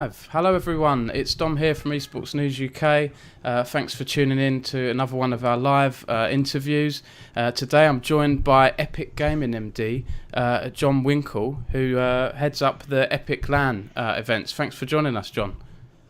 Hello everyone, it's Dom here from Esports News UK. Thanks for tuning in to another one of our live interviews. Today I'm joined by Epic Gaming MD Jon Winkle, who heads up the Epic LAN events. Thanks for joining us, Jon.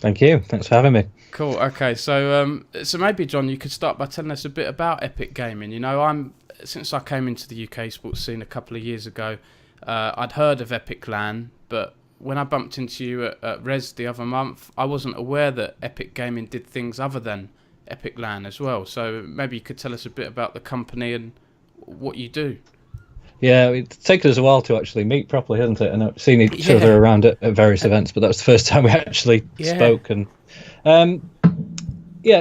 Thank you. Thanks for having me. Cool. Okay, so maybe Jon, you could start by telling us a bit about Epic Gaming. You know, since I came into the UK sports scene a couple of years ago, I'd heard of Epic LAN, but when I bumped into you at Res the other month, I wasn't aware that Epic Gaming did things other than Epic LAN as well. So maybe you could tell us a bit about the company and what you do. Yeah, it's taken us a while to actually meet properly, hasn't it? And I've seen each other around at various events, but that was the first time we actually spoke. And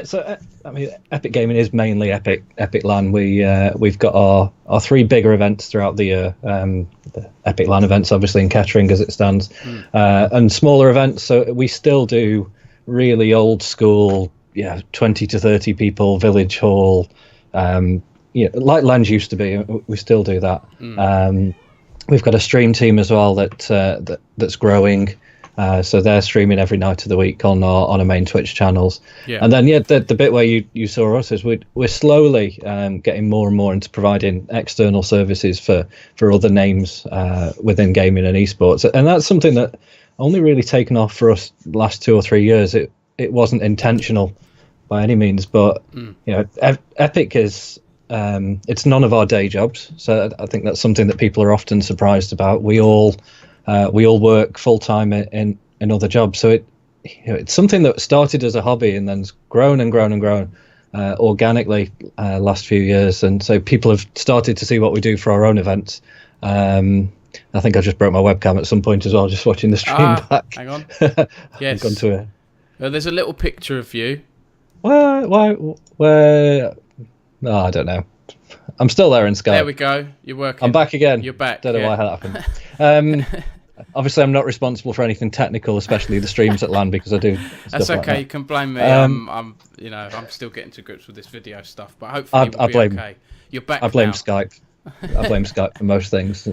so I mean, Epic Gaming is mainly Epic LAN. We've got our three bigger events throughout the year. The Epic LAN events, obviously in Kettering as it stands, and smaller events. So we still do really old school, 20 to 30 people, village hall. Like LANs used to be. We still do that. We've got a stream team as well that's growing. So they're streaming every night of the week on our main Twitch channels. And then the bit where you saw us is we're slowly getting more and more into providing external services for other names within gaming and esports, and that's something that only really taken off for us the last 2 or 3 years. It wasn't intentional by any means, but Epic is it's none of our day jobs, so I think that's something that people are often surprised about. We all work full time in other jobs, so it's something that started as a hobby and then's grown and grown and grown organically last few years, and so people have started to see what we do for our own events. I think I just broke my webcam at some point as well, just watching the stream back. Hang on. Yes. There's a little picture of you. Where? No, I don't know. I'm still there in Skype. There we go. You're working. I'm back again. You're back. Don't know why that happened. Obviously, I'm not responsible for anything technical, especially the streams at LAN, because I do. That's okay. Like you can blame me. I'm still getting to grips with this video stuff, but hopefully we'll be okay. You're back. I blame Skype. I blame Skype for most things.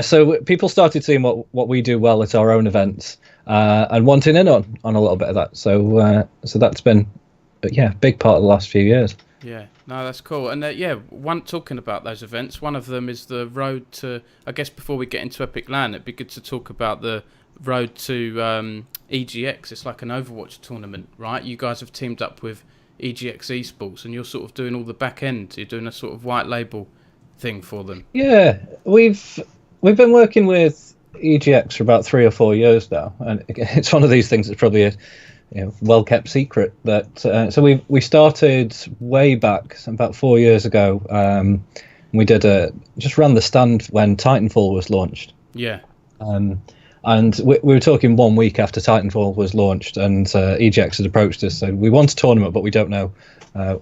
So people started seeing what we do well at our own events and wanting in on a little bit of that. So that's been a big part of the last few years. Yeah, no, that's cool. And talking about those events, one of them is the road to, I guess before we get into Epic LAN, it'd be good to talk about the road to EGX. It's like an Overwatch tournament, right? You guys have teamed up with EGX Esports and you're sort of doing all the back end. You're doing a sort of white label thing for them. Yeah, we've been working with EGX for about 3 or 4 years now, and it's one of these things that's probably well kept secret. That so we started way back about 4 years ago. We just ran the stand when Titanfall was launched. And we were talking 1 week after Titanfall was launched, and EGX had approached us. So we want a tournament, but we don't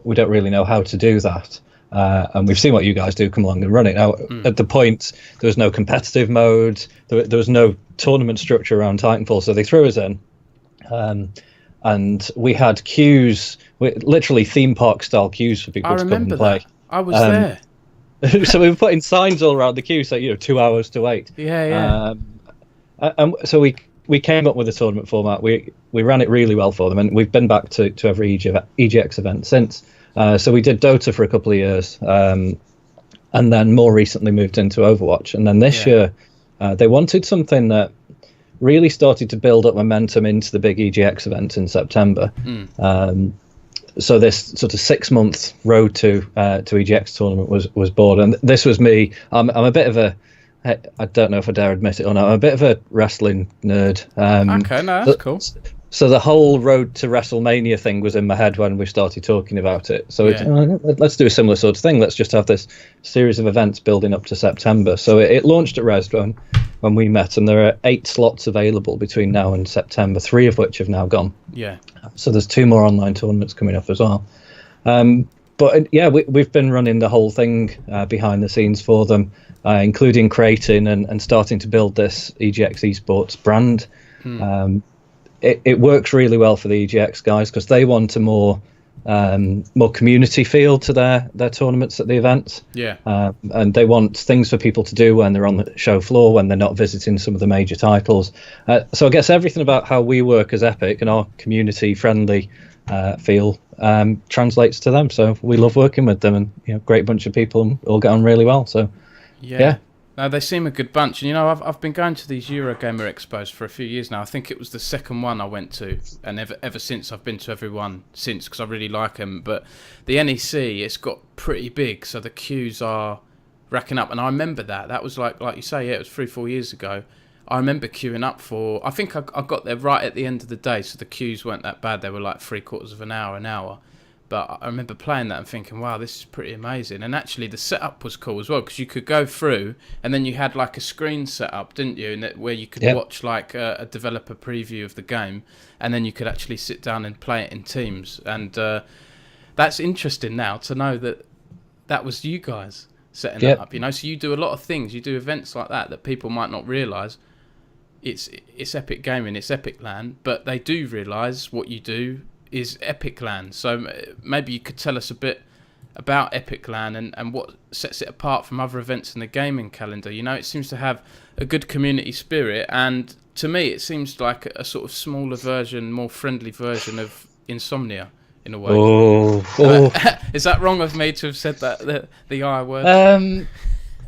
really know how to do that. And we've seen what you guys do. Come along and run it. Now, at the point, there was no competitive mode. There was no tournament structure around Titanfall, so they threw us in. And we had queues, literally theme park style queues for people to come and play. I was there. So we were putting signs all around the queue, so 2 hours to wait. And so we came up with a tournament format. We ran it really well for them, and we've been back to every EGX event since. So we did Dota for a couple of years, and then more recently moved into Overwatch. And then this year, they wanted something that really started to build up momentum into the big EGX event in September. So this sort of 6-month road to EGX tournament was born, and this was me. I'm a bit of a, I don't know if I dare admit it or not, I'm a bit of a wrestling nerd. Okay, no, that's cool. So the whole road to WrestleMania thing was in my head when we started talking about it. So let's do a similar sort of thing. Let's just have this series of events building up to September. So it launched at Res when we met, and there are 8 slots available between now and September, 3 of which have now gone. So there's 2 more online tournaments coming up as well. We've been running the whole thing behind the scenes for them, including creating and starting to build this EGX Esports brand. It works really well for the EGX guys because they want a more more community feel to their tournaments at the events. Yeah. And they want things for people to do when they're on the show floor, when they're not visiting some of the major titles. So I guess everything about how we work as Epic and our community friendly feel translates to them. So we love working with them, and great bunch of people, and all get on really well. So yeah. No, they seem a good bunch, and I've been going to these Eurogamer expos for a few years now. I think it was the second one I went to, and ever since I've been to every one since, because I really like them. But the NEC, it's got pretty big, so the queues are racking up. And I remember that was like you say, it was 3-4 years ago. I remember queuing up for, I think I got there right at the end of the day, so the queues weren't that bad. They were like 3/4 of an hour. But I remember playing that and thinking, wow, this is pretty amazing. And actually the setup was cool as well, because you could go through and then you had like a screen set up, didn't you? And where you could watch like a developer preview of the game, and then you could actually sit down and play it in teams. And that's interesting now to know that was you guys setting that up, So you do a lot of things. You do events like that people might not realise. It's Epic Gaming, it's Epic LAN, but they do realise what you do is Epic LAN. So maybe you could tell us a bit about Epic LAN and what sets it apart from other events in the gaming calendar. It seems to have a good community spirit, and to me it seems like a sort of smaller version, more friendly version of Insomnia in a way. Is that wrong of me to have said that, the I word?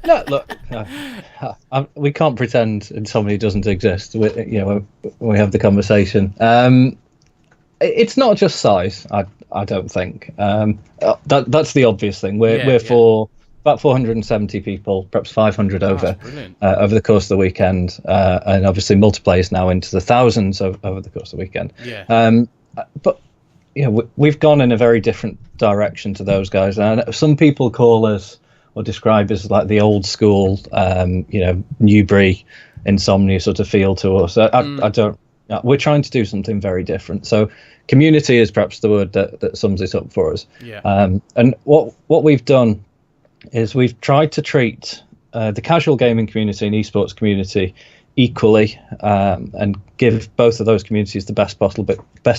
No, look, we can't pretend Insomnia doesn't exist. When we have the conversation. It's not just size, I don't think. That's the obvious thing. We're for about 470 people, perhaps 500 over the course of the weekend, and obviously multiplayers now into the thousands over the course of the weekend. Yeah. But we've gone in a very different direction to those guys. And some people call us or describe us like the old school, Newbury Insomnia sort of feel to us. I don't. We're trying to do something very different. So community is perhaps the word that sums it up for us. Yeah. And what we've done is we've tried to treat the casual gaming community and esports community equally, and give both of those communities the best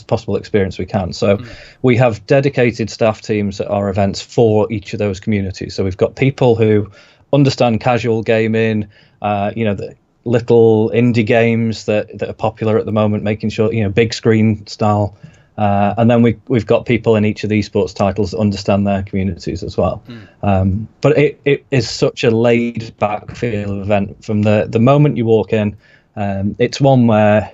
possible experience we can. So we have dedicated staff teams at our events for each of those communities. So we've got people who understand casual gaming, the little indie games that are popular at the moment, making sure big screen style, and then we've got people in each of these sports titles that understand their communities as well. But it is such a laid back feel of event from the moment you walk in. It's one where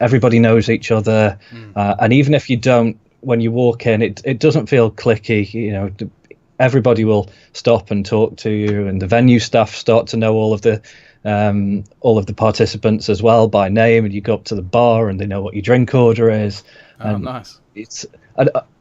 everybody knows each other, and even if you don't, when you walk in, it doesn't feel cliquey. Everybody will stop and talk to you, and the venue staff start to know all of the participants as well by name, and you go up to the bar and they know what your drink order is. Nice.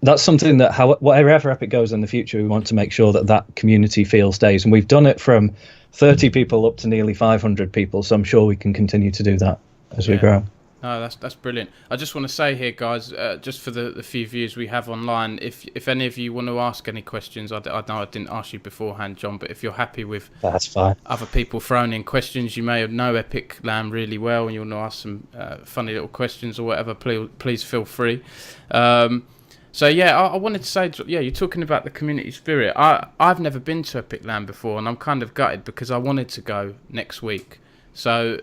That's something that wherever Epic goes in the future, we want to make sure that community feel stays, and we've done it from 30 people up to nearly 500 people, so I'm sure we can continue to do that as we grow. No, that's brilliant. I just want to say here, guys, just for the few viewers we have online, if any of you want to ask any questions, I know I didn't ask you beforehand, John, but if you're happy with that's fine. Other people throwing in questions, you may know Epic LAN really well, and you want to ask some funny little questions or whatever, please feel free. So I wanted to say, you're talking about the community spirit. I've never been to Epic LAN before, and I'm kind of gutted because I wanted to go next week. So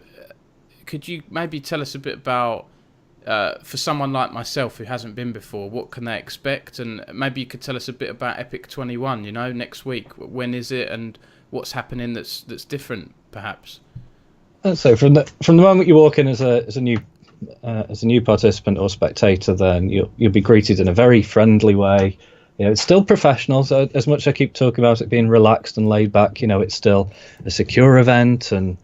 could you maybe tell us a bit about, for someone like myself who hasn't been before, what can they expect? And maybe you could tell us a bit about epic21, next week. When is it, and what's happening that's different, perhaps? So from the moment you walk in as a new participant or spectator, then you'll be greeted in a very friendly way. It's still professional, so as much as I keep talking about it being relaxed and laid back, it's still a secure event and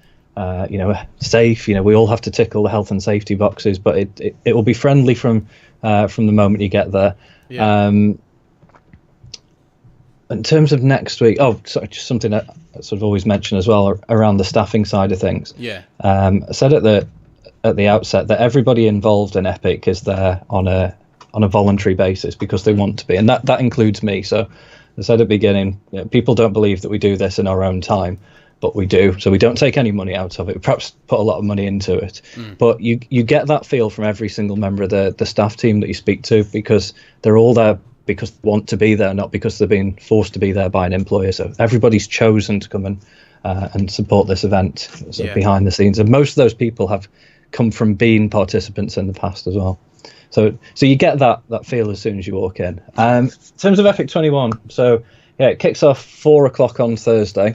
safe. We all have to tickle the health and safety boxes, but it will be friendly from the moment you get there. Yeah. In terms of next week, just something I sort of always mention as well around the staffing side of things. Yeah. I said at the outset that everybody involved in Epic is there on a voluntary basis because they want to be, and that includes me. So I said at the beginning, people don't believe that we do this in our own time, but we do. So we don't take any money out of it. We perhaps put a lot of money into it, but you get that feel from every single member of the staff team that you speak to, because they're all there because they want to be there, not because they're being forced to be there by an employer. So everybody's chosen to come and support this event behind the scenes. And most of those people have come from being participants in the past as well. So you get that feel as soon as you walk in. In terms of Epic21, so yeah, it kicks off 4 o'clock on Thursday.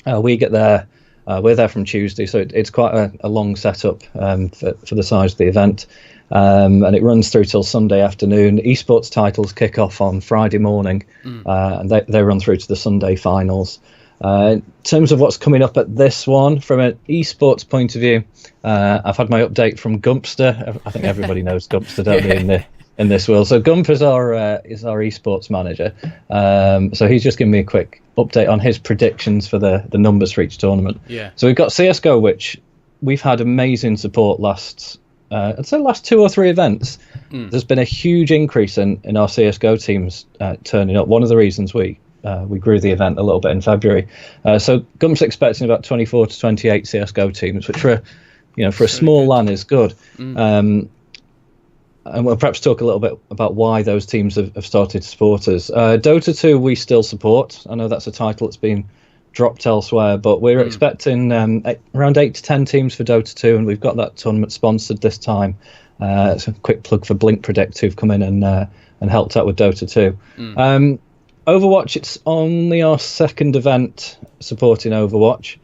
We get there. We're there from Tuesday, so it's quite a long setup for the size of the event. And it runs through till Sunday afternoon. Esports titles kick off on Friday morning, and they run through to the Sunday finals. In terms of what's coming up at this one, from an esports point of view, I've had my update from Gumpster. I think everybody knows Gumpster, don't they, in this world. So Gump is our esports manager. So he's just giving me a quick update on his predictions for the numbers for each tournament. Yeah. So we've got CSGO, which we've had amazing support I'd say last 2 or 3 events. There's been a huge increase in our CSGO teams turning up. One of the reasons we grew the event a little bit in February. So Gump's expecting about 24 to 28 CSGO teams, which for a small LAN is good. And we'll perhaps talk a little bit about why those teams have started to support us. Dota 2 we still support. I know that's a title that's been dropped elsewhere, but we're expecting around 8 to 10 teams for Dota 2, and we've got that tournament sponsored this time. It's a quick plug for Blink Predict, who've come in and helped out with Dota 2. Overwatch, it's only our second event supporting Overwatch.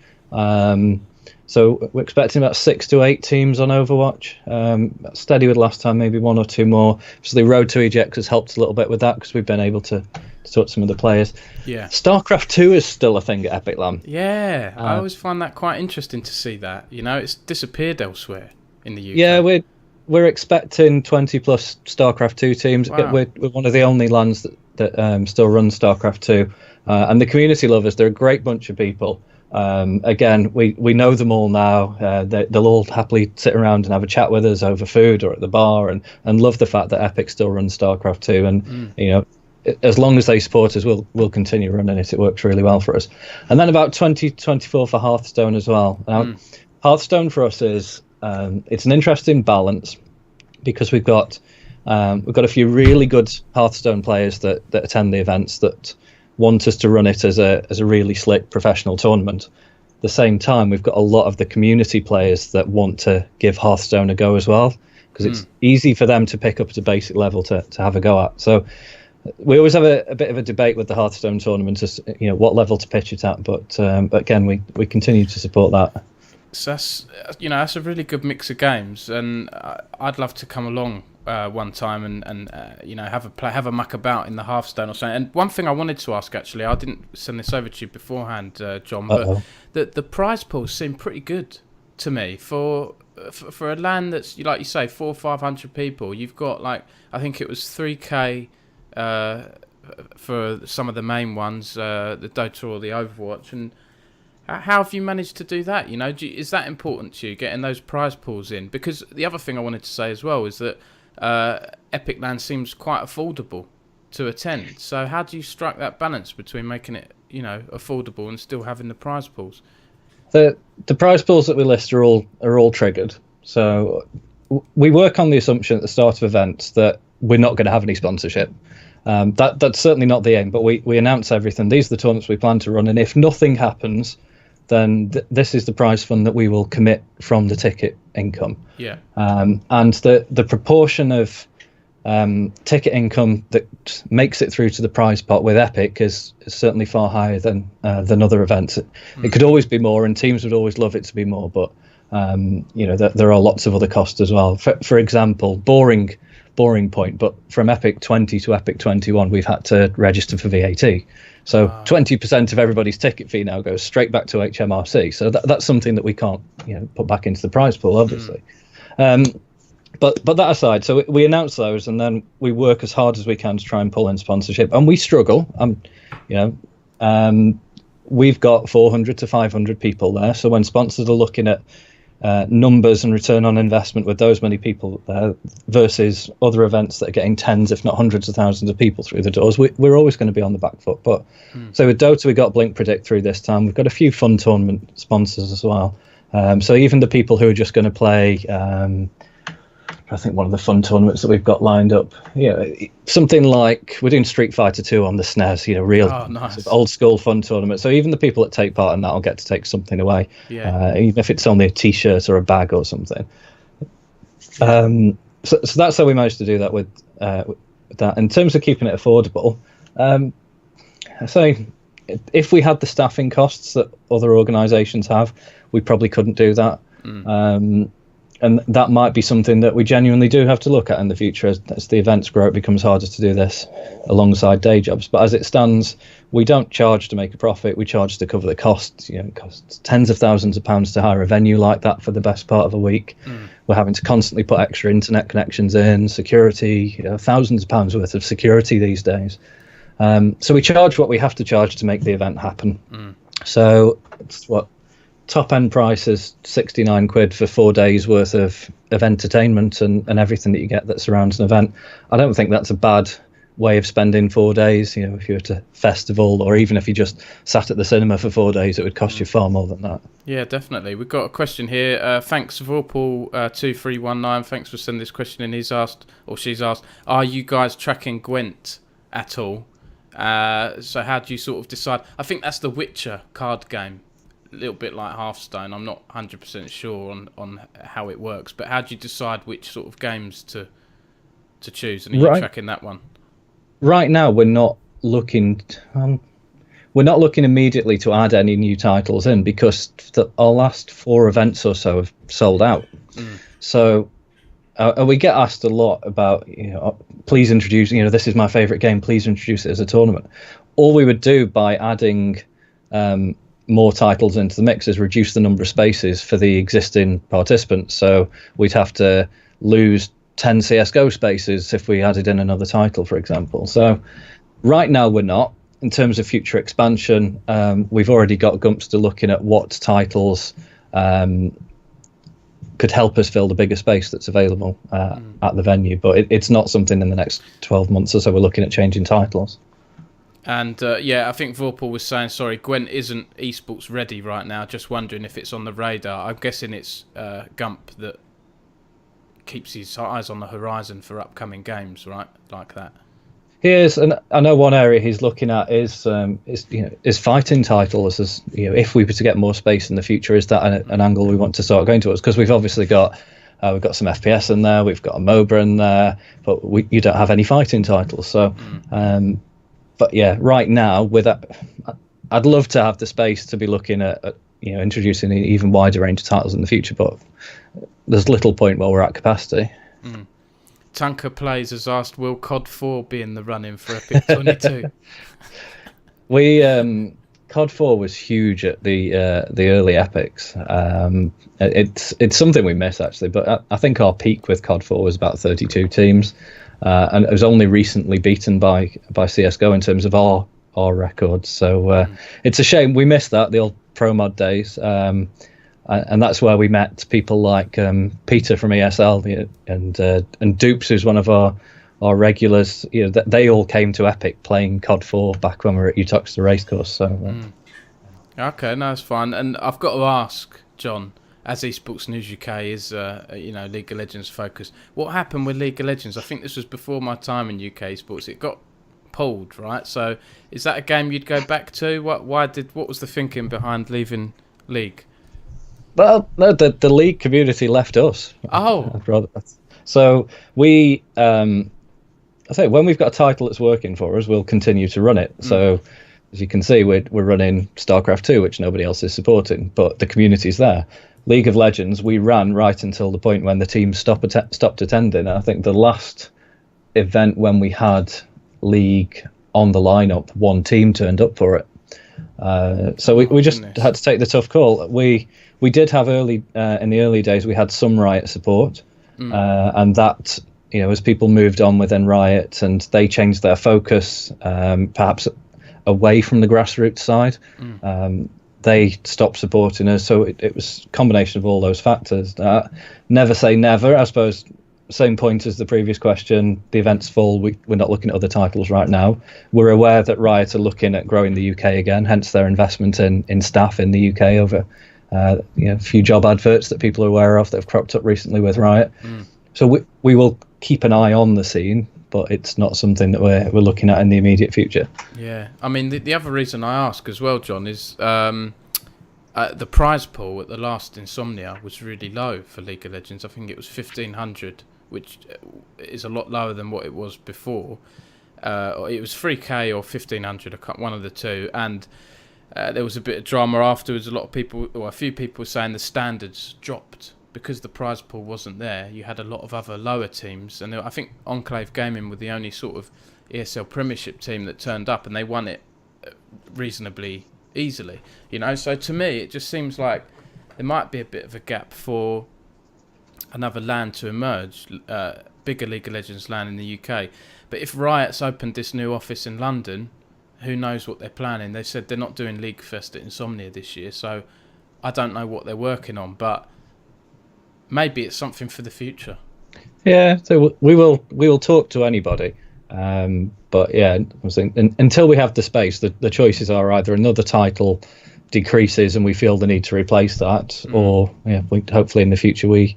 So we're expecting about 6 to 8 teams on Overwatch. Steady with last time, maybe 1 or 2 more. So the Road to EGX has helped a little bit with that, because we've been able to talk to some of the players. Yeah. StarCraft 2 is still a thing at Epic LAN. Yeah, I always find that quite interesting to see that. It's disappeared elsewhere in the UK. Yeah, we're expecting 20 plus StarCraft 2 teams. Wow. We're one of the only LANs that still run StarCraft 2. And the community lovers, they're a great bunch of people. Again, we know them all now. They'll all happily sit around and have a chat with us over food or at the bar, and love the fact that Epic still runs StarCraft 2. And as long as they support us, we'll continue running it. It works really well for us. And then about 2024 for Hearthstone as well. Now, Hearthstone for us is it's an interesting balance, because we've got a few really good Hearthstone players that attend the events that want us to run it as a really slick professional tournament. At the same time, we've got a lot of the community players that want to give Hearthstone a go as well, because it's easy for them to pick up at a basic level to have a go at. So we always have a bit of a debate with the Hearthstone tournament as what level to pitch it at, but again, we continue to support that. So that's a really good mix of games, and I'd love to come along one time and have a muck about in the Hearthstone or something. And one thing I wanted to ask, actually, I didn't send this over to you beforehand, John, but the prize pools seem pretty good to me for a LAN that's, like you say, 400 or 500 people. You've got, like, I think it was 3K for some of the main ones, the Dota or the Overwatch. And how have you managed to do that? Is that important to you, getting those prize pools in? Because the other thing I wanted to say as well is that Epic LAN seems quite affordable to attend. So how do you strike that balance between making it, affordable and still having the prize pools? The prize pools that we list are all triggered. So we work on the assumption at the start of events that we're not going to have any sponsorship. That's certainly not the aim, but we announce everything. These are the tournaments we plan to run, and if nothing happens, then this is the prize fund that we will commit from the ticket income. Yeah. And the proportion of ticket income that makes it through to the prize pot with Epic is certainly far higher than other events. It could always be more, and teams would always love it to be more, but there are lots of other costs as well. For example, boring point, but from Epic 20 to Epic 21, we've had to register for VAT. So 20% of everybody's ticket fee now goes straight back to HMRC. So that's something that we can't put back into the prize pool, obviously. But that aside, so we announce those, and then we work as hard as we can to try and pull in sponsorship, and we struggle. We've got 400 to 500 people there. So when sponsors are looking at numbers and return on investment with those many people there versus other events that are getting tens, if not hundreds of thousands of people through the doors, we're always going to be on the back foot. But so with Dota, we got Blink Predict through this time. We've got a few fun tournament sponsors as well. So even the people who are just going to play, trying I think one of the fun tournaments that we've got lined up. Something like we're doing Street Fighter 2 on the SNES. Real nice. sort of old school fun tournament. So even the people that take part in that will get to take something away, even if it's only a T-shirt or a bag or something. So that's how we managed to do that with that. In terms of keeping it affordable, I say if we had the staffing costs that other organisations have, we probably couldn't do that. And that might be something that we genuinely do have to look at in the future as the events grow. It becomes harder to do this alongside day jobs. But as it stands, we don't charge to make a profit. We charge to cover the costs. It costs tens of thousands of pounds to hire a venue like that for the best part of a week. We're having to constantly put extra internet connections in, security, thousands of pounds worth of security these days. So we charge what we have to charge to make the event happen. So it's top end price is 69 quid for 4 days worth of entertainment and everything that you get that surrounds an event. I don't think that's a bad way of spending 4 days. If you were to festival, or even if you just sat at the cinema for 4 days, it would cost you far more than that. Yeah, definitely. We've got a question here. Thanks, Vorpal2319. Thanks for sending this question in. She's asked, are you guys tracking Gwent at all? So how do you sort of decide? I think that's the Witcher card game. A little bit like Hearthstone. I'm not 100% sure on how it works, but how do you decide which sort of games to choose? And are you tracking that one? Right now, we're not looking immediately to add any new titles in, because our last 4 events or so have sold out. So we get asked a lot about, please introduce, this is my favourite game, please introduce it as a tournament. All we would do by adding more titles into the mix is reduce the number of spaces for the existing participants. So we'd have to lose 10 CSGO spaces if we added in another title, for example. So right now we're not. In terms of future expansion, we've already got Gumpster looking at what titles could help us fill the bigger space that's available at the venue. But it's not something in the next 12 months or so we're looking at changing titles. And I think Vorpal was saying, sorry, Gwent isn't esports ready right now. Just wondering if it's on the radar. I'm guessing it's Gump that keeps his eyes on the horizon for upcoming games, right? Like that. He is, and I know one area he's looking at is fighting titles. As if we were to get more space in the future, is that an angle we want to start going towards? Because we've obviously got some FPS in there, we've got a MOBA in there, but you don't have any fighting titles. So. But yeah, right now, I'd love to have the space to be looking at introducing an even wider range of titles in the future, but there's little point while we're at capacity. Tanker Plays has asked, will COD 4 be in the running for Epic 22? COD 4 was huge at the early Epics. It's something we miss, actually, but I think our peak with COD 4 was about 32 teams. And it was only recently beaten by CSGO in terms of our records. So it's a shame we missed that, the old pro mod days. And that's where we met people like Peter from ESL and Dupes, who's one of our regulars. They all came to Epic playing COD 4 back when we were at Uttoxeter Racecourse. So okay, no, it's fine. And I've got to ask, John, as Esports News UK is, League of Legends focused, what happened with League of Legends? I think this was before my time in UK Esports. It got pulled, right? So is that a game you'd go back to? What was the thinking behind leaving League? Well, no, the League community left us. Oh. So we, I say, when we've got a title that's working for us, we'll continue to run it. So as you can see, we're running StarCraft 2, which nobody else is supporting, but the community's there. League of Legends, we ran right until the point when the team stopped attending. I think the last event when we had League on the lineup, one team turned up for it. So we just had to take the tough call. We did have in the early days, we had some Riot support, and that, as people moved on within Riot and they changed their focus, perhaps away from the grassroots side, they stopped supporting us. So it was a combination of all those factors. Never say never. I suppose same point as the previous question. The event's full. We're not looking at other titles right now. We're aware that Riot are looking at growing the UK again, hence their investment in staff in the UK over a few job adverts that people are aware of that have cropped up recently with Riot. so we will keep an eye on the scene, but it's not something that we're looking at in the immediate future. Yeah, I mean, the other reason I ask as well, John, is the prize pool at the last Insomnia was really low for League of Legends. I think it was 1,500, which is a lot lower than what it was before. It was 3K or 1,500, one of the two, and there was a bit of drama afterwards. A few people were saying the standards dropped because the prize pool wasn't there. You had a lot of other lower teams, and I think Enclave Gaming were the only sort of ESL Premiership team that turned up, and they won it reasonably easily. So to me, it just seems like there might be a bit of a gap for another LAN to emerge, bigger League of Legends LAN in the UK. But if Riot's opened this new office in London, who knows what they're planning? They said they're not doing League Fest at Insomnia this year, so I don't know what they're working on, but maybe it's something for the future. Yeah, so we will talk to anybody, but yeah, I was thinking, until we have the space, the choices are either another title decreases and we feel the need to replace that, or hopefully in the future we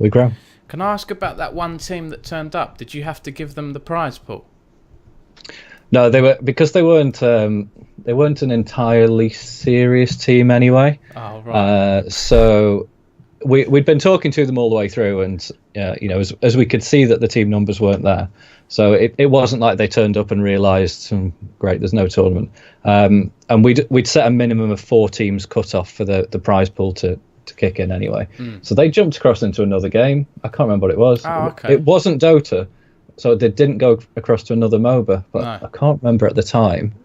grow. Can I ask about that one team that turned up? Did you have to give them the prize pool? No, they weren't an entirely serious team anyway. Oh, right. So we'd been talking to them all the way through, and as we could see that the team numbers weren't there, so it wasn't like they turned up and realised, great, there's no tournament. And we'd set a minimum of 4 teams cut off for the prize pool to kick in anyway. So they jumped across into another game. I can't remember what it was. Oh, okay. It wasn't Dota, so they didn't go across to another MOBA, but No. I can't remember at the time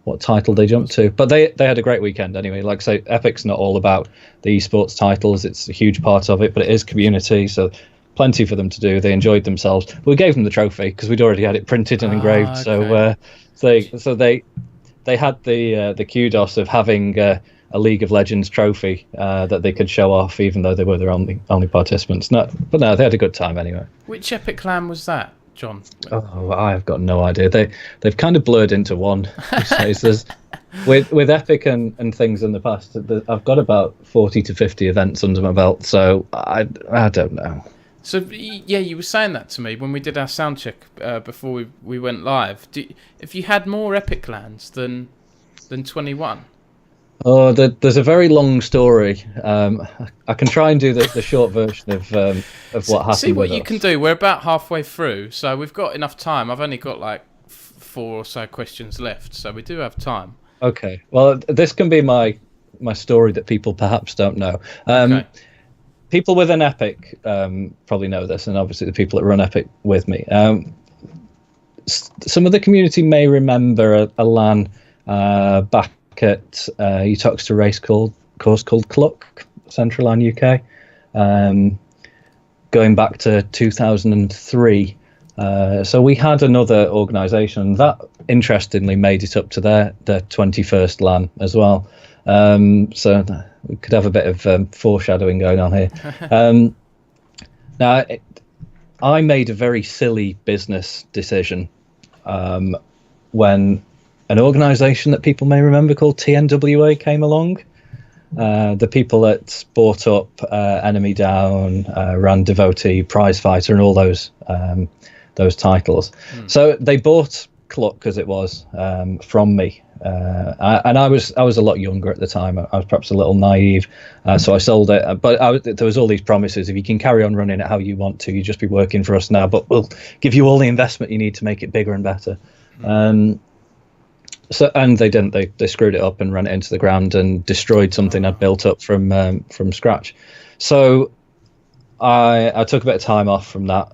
what title they jumped to. But they had a great weekend anyway. Like I say, Epic's not all about the esports titles. It's a huge part of it, but it is community, so plenty for them to do. They enjoyed themselves. We gave them the trophy because we'd already had it printed and engraved. Okay. So they had the kudos of having a League of Legends trophy that they could show off, even though they were their only participants. But no, they had a good time anyway. Which Epic LAN was that, John? Oh, I've got no idea. They've kind of blurred into one these days. There's with Epic and things in the past. I've got about 40 to 50 events under my belt, so I don't know. So yeah, you were saying that to me when we did our sound check before we went live. If you had more Epic LANs than 21? Oh, there's a very long story. I can try and do the short version of what happened. See what with you us. can do. We're about halfway through, so we've got enough time. I've only got like 4 or so questions left, so we do have time. Okay. Well, this can be my story that people perhaps don't know. Okay. People within Epic probably know this, and obviously the people that run Epic with me. Some of the community may remember a LAN back at Utoxeter race course called Cluck, Central LAN UK, going back to 2003. So we had another organisation that interestingly made it up to their 21st LAN as well. So we could have a bit of foreshadowing going on here. Now, I made a very silly business decision when an organisation that people may remember called TNWA came along. The people that bought up Enemy Down, ran Devotee, Prize Fighter, and all those titles. So they bought Cluck, as it was, from me, and I was a lot younger at the time. I was perhaps a little naive, so I sold it. But there was all these promises: if you can carry on running it how you want to, you just be working for us now, but we'll give you all the investment you need to make it bigger and better. So, and they didn't. They screwed it up and ran it into the ground and destroyed something I'd built up from scratch. So I took a bit of time off from that,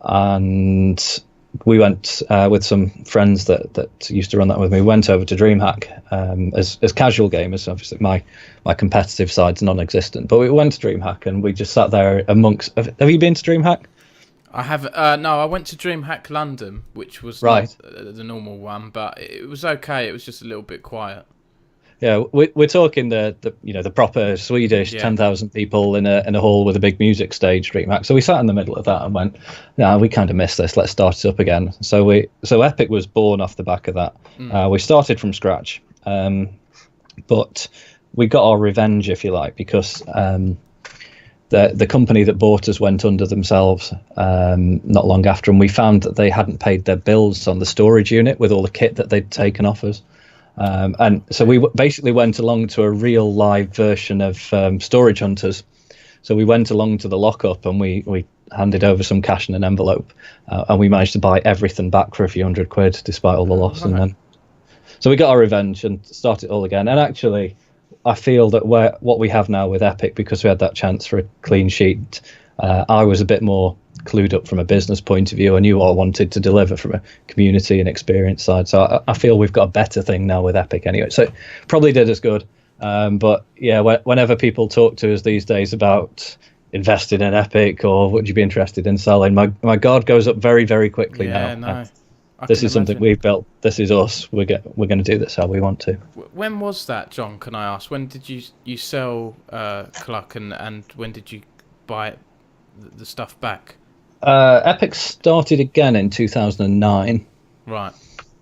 and we went with some friends that used to run that with me. Went over to DreamHack as casual gamers. Obviously, my competitive side's non-existent, but we went to DreamHack and we just sat there amongst. Have you been to DreamHack? I have no. I went to DreamHack London, which was right. Not the normal one, but it was okay. It was just a little bit quiet. Yeah, we're talking the proper Swedish 10,000 people in a hall with a big music stage, DreamHack. So we sat in the middle of that and went, "No, we kind of missed this. Let's start it up again." So Epic was born off the back of that. We started from scratch, but we got our revenge, if you like, because the company that bought us went under themselves not long after, and we found that they hadn't paid their bills on the storage unit with all the kit that they'd taken off us. And so we basically went along to a real live version of Storage Hunters. So we went along to the lockup and we handed over some cash in an envelope, and we managed to buy everything back for a few £100 despite all the loss. Right. And then, so we got our revenge and started all again. And actually, I feel that what we have now with Epic, because we had that chance for a clean sheet, I was a bit more clued up from a business point of view. I knew what I wanted to deliver from a community and experience side. So I feel we've got a better thing now with Epic anyway. So probably did as good. But yeah, whenever people talk to us these days about investing in Epic or would you be interested in selling, my guard goes up very, very quickly now. No. This is something we've built. This is us. We're going to do this how we want to. When was that, Jon? Can I ask? When did you sell Cluck, and when did you buy the stuff back? Epic started again in 2009. Right.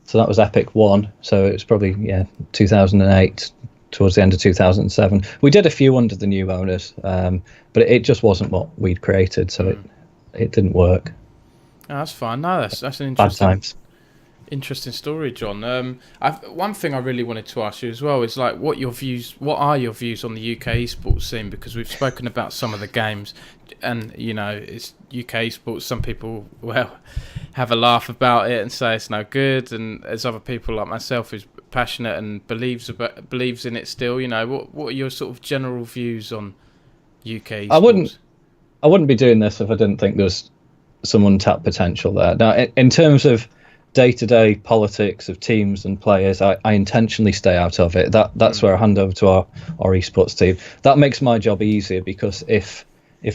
So that was Epic 1. So it was probably 2008, towards the end of 2007. We did a few under the new owners, but it just wasn't what we'd created, so it didn't work. Oh, that's fine. No, that's an interesting story, Jon. One thing I really wanted to ask you as well is like, what are your views on the UK esports scene? Because we've spoken about some of the games, and it's UK esports. Some people have a laugh about it and say it's no good, and there's other people like myself who's passionate and believes in it still. What are your sort of general views on UK esports? I wouldn't be doing this if I didn't think there's some untapped potential there. Now, in terms of day-to-day politics of teams and players, I intentionally stay out of it. That's where I hand over to our esports team. That makes my job easier, because if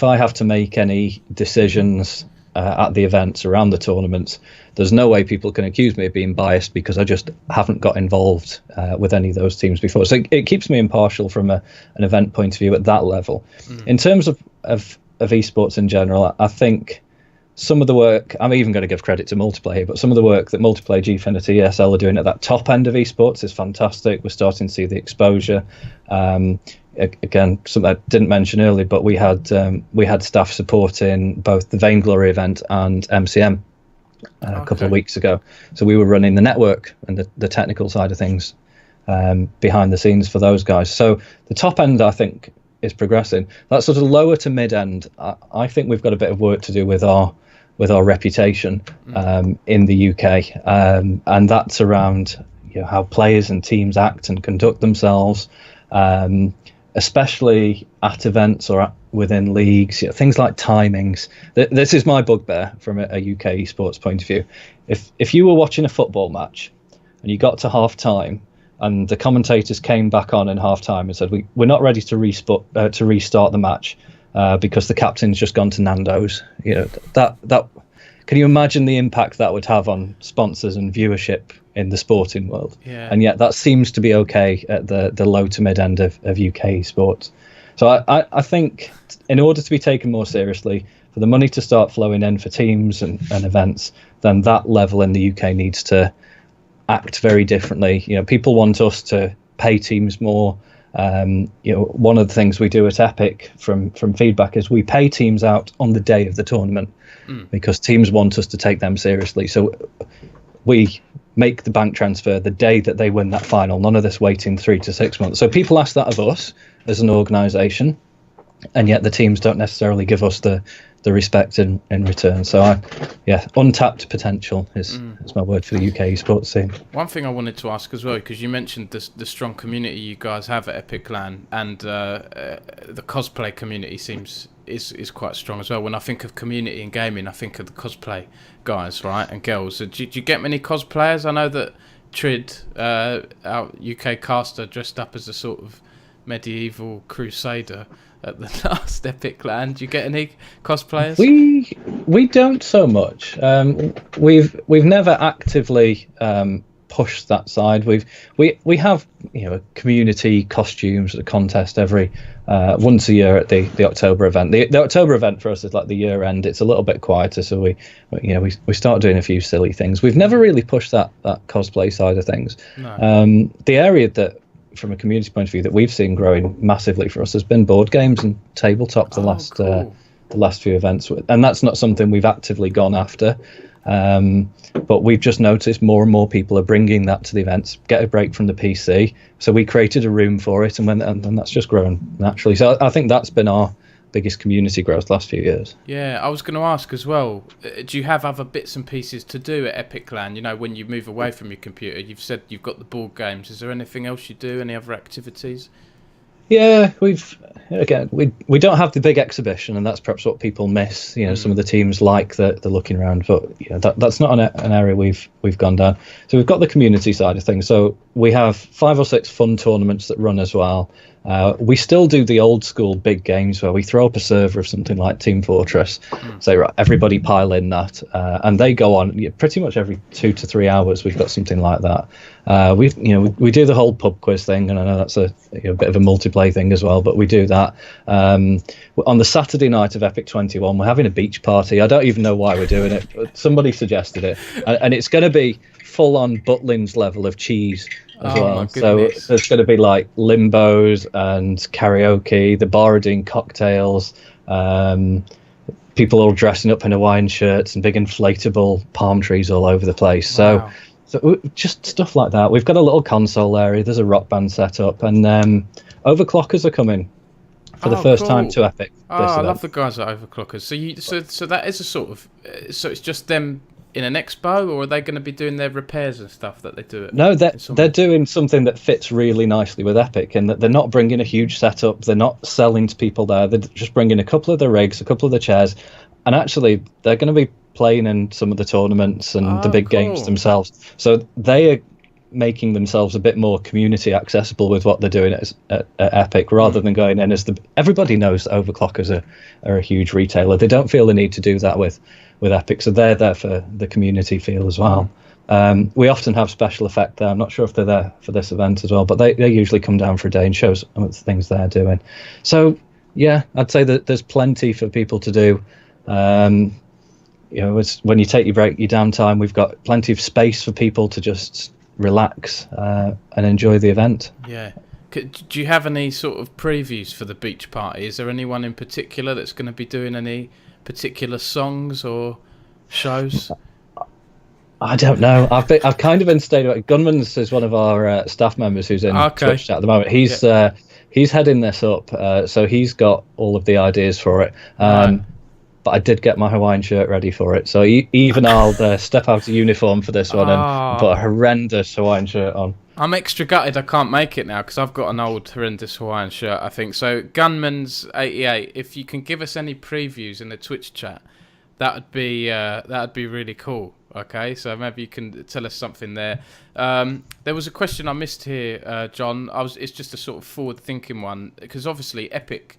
I have to make any decisions at the events around the tournaments, there's no way people can accuse me of being biased, because I just haven't got involved with any of those teams before. So it keeps me impartial from an event point of view at that level. In terms of esports in general, I think some of the work, I'm even going to give credit to Multiplay here, but some of the work that Multiplay, Gfinity, ESL are doing at that top end of esports is fantastic. We're starting to see the exposure. Again, something I didn't mention earlier, but we had staff supporting both the Vainglory event and MCM a couple of weeks ago. So we were running the network and the technical side of things behind the scenes for those guys. So the top end, I think, is progressing. That sort of lower to mid end, I think we've got a bit of work to do with our reputation in the UK, and that's around how players and teams act and conduct themselves, especially at events or within leagues. Things like timings. This is my bugbear from a UK esports point of view. If you were watching a football match and you got to half time, and the commentators came back on in half time and said, we're not ready to restart the match because the captain's just gone to Nando's. That can you imagine the impact that would have on sponsors and viewership in the sporting world? Yeah. And yet that seems to be okay at the low to mid end of UK sports. So I think in order to be taken more seriously, for the money to start flowing in for teams and events, then that level in the UK needs to act very differently. People want us to pay teams more. One of the things we do at Epic from feedback is we pay teams out on the day of the tournament because teams want us to take them seriously. So we make the bank transfer the day that they win that final. None of this waiting 3 to 6 months. So people ask that of us as an organisation, and yet the teams don't necessarily give us the respect in return. So untapped potential is my word for the UK esports scene. One thing I wanted to ask as well, because you mentioned the strong community you guys have at Epic LAN, and the cosplay community is quite strong as well. When I think of community in gaming, I think of the cosplay guys, right, and girls. So do you get many cosplayers? I know that Trid, our UK caster, dressed up as a sort of medieval crusader at the last Epic LAN. Do you get any cosplayers? We don't so much. We've never actively pushed that side. We have community costumes contest every once a year at the October event. The October event for us is like the year end. It's a little bit quieter, so we start doing a few silly things. We've never really pushed that cosplay side of things. No. The area that from a community point of view that we've seen growing massively for us has been board games and tabletop the last few events, and that's not something we've actively gone after. But we've just noticed more and more people are bringing that to the events, get a break from the PC. So we created a room for it, and that's just grown naturally. So I think that's been our biggest community growth the last few years. Yeah, I was going to ask as well, do you have other bits and pieces to do at Epic LAN? You know, when you move away from your computer, you've said you've got the board games. Is there anything else you do, any other activities? Yeah, we don't have the big exhibition, and that's perhaps what people miss. You know, some of the teams like the looking around, but you know, that's not an area we've gone down. So we've got the community side of things. So we have 5 or 6 fun tournaments that run as well. We still do the old school big games where we throw up a server of something like Team Fortress, say right, everybody pile in that, and they go on pretty much every 2 to 3 hours. We've got something like that. We do the whole pub quiz thing, and I know that's a bit of a multiplayer thing as well, but we do that. On the Saturday night of Epic21, we're having a beach party. I don't even know why we're doing it, but somebody suggested it, and it's going to be full on Butlins level of cheese as well. So there's going to be like limbos and karaoke. The bar are doing cocktails. People all dressing up in Hawaiian shirts and big inflatable palm trees all over the place. Wow. So just stuff like that. We've got a little console area. There's a rock band set up, and overclockers are coming for the first time to Epic. I love the guys at Overclockers. So that is a sort of so it's just them in an expo, or are they going to be doing their repairs and stuff that they do? No, they're doing something that fits really nicely with Epic, and that they're not bringing a huge setup. They're not selling to people there. They're just bringing a couple of the rigs, a couple of the chairs, and actually they're going to be playing in some of the tournaments and the big games themselves. So they are making themselves a bit more community accessible with what they're doing at Epic, rather than going in as everybody knows that Overclockers are a huge retailer. They don't feel the need to do that with Epic, so they're there for the community feel as well. We often have special effect there. I'm not sure if they're there for this event as well, but they usually come down for a day and show some of the things they're doing. So yeah, I'd say that there's plenty for people to do. When you take your break, your downtime, we've got plenty of space for people to just relax and enjoy the event. Yeah. Do you have any sort of previews for the beach party? Is there anyone in particular that's going to be doing any particular songs or shows? I don't know. I've kind of been staying away. Gunman's is one of our staff members who's in Twitch chat at the moment. He's heading this up, so he's got all of the ideas for it. But I did get my Hawaiian shirt ready for it, so even I'll step out of uniform for this one and put a horrendous Hawaiian shirt on. I'm extra gutted I can't make it now because I've got an old horrendous Hawaiian shirt, I think. So Gunman's 88, if you can give us any previews in the Twitch chat, that would be really cool. Okay, so maybe you can tell us something there. There was a question I missed here, Jon. It's just a sort of forward-thinking one, because obviously Epic,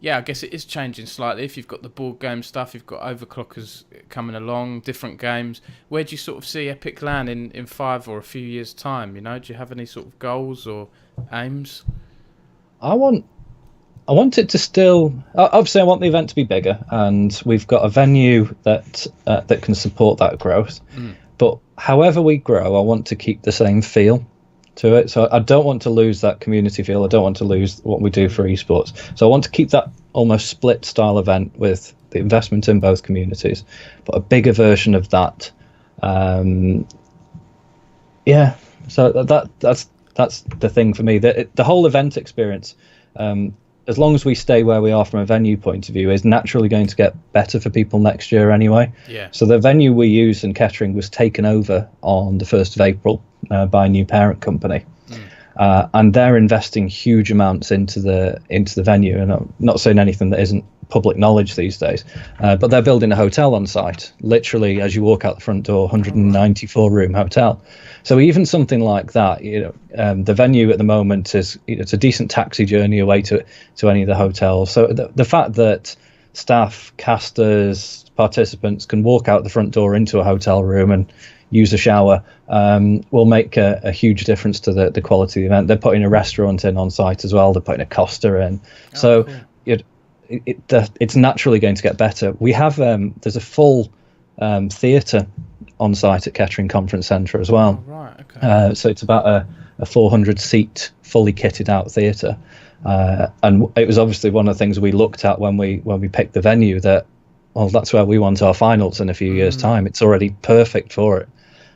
yeah, I guess it is changing slightly. If you've got the board game stuff, you've got Overclockers coming along, different games. Where do you sort of see Epic LAN in 5 or a few years' time? You know, do you have any sort of goals or aims? I want it to still. Obviously, I want the event to be bigger, and we've got a venue that can support that growth. But however we grow, I want to keep the same feel to it. So I don't want to lose that community feel. I don't want to lose what we do for esports. So I want to keep that almost split style event with the investment in both communities, but a bigger version of that. Yeah. So that's the thing for me. The whole event experience, as long as we stay where we are from a venue point of view, is naturally going to get better for people next year anyway. Yeah. So the venue we use in Kettering was taken over on the 1st of April by a new parent company. And they're investing huge amounts into the venue. And I'm not saying anything that isn't public knowledge these days, but they're building a hotel on site. Literally, as you walk out the front door, 194-room hotel. So even something like that, the venue at the moment is it's a decent taxi journey away to any of the hotels. So the fact that staff, casters, participants can walk out the front door into a hotel room and use a shower will make a huge difference to the quality of the event. They're putting a restaurant in on site as well. They're putting a Costa in. Cool. It's naturally going to get better. We have there's a full theatre on site at Kettering Conference Centre as well. Oh, right, okay. So it's about a 400 seat fully kitted out theatre, and it was obviously one of the things we looked at when we picked the venue, that, well, that's where we want our finals in a few years' time. It's already perfect for it.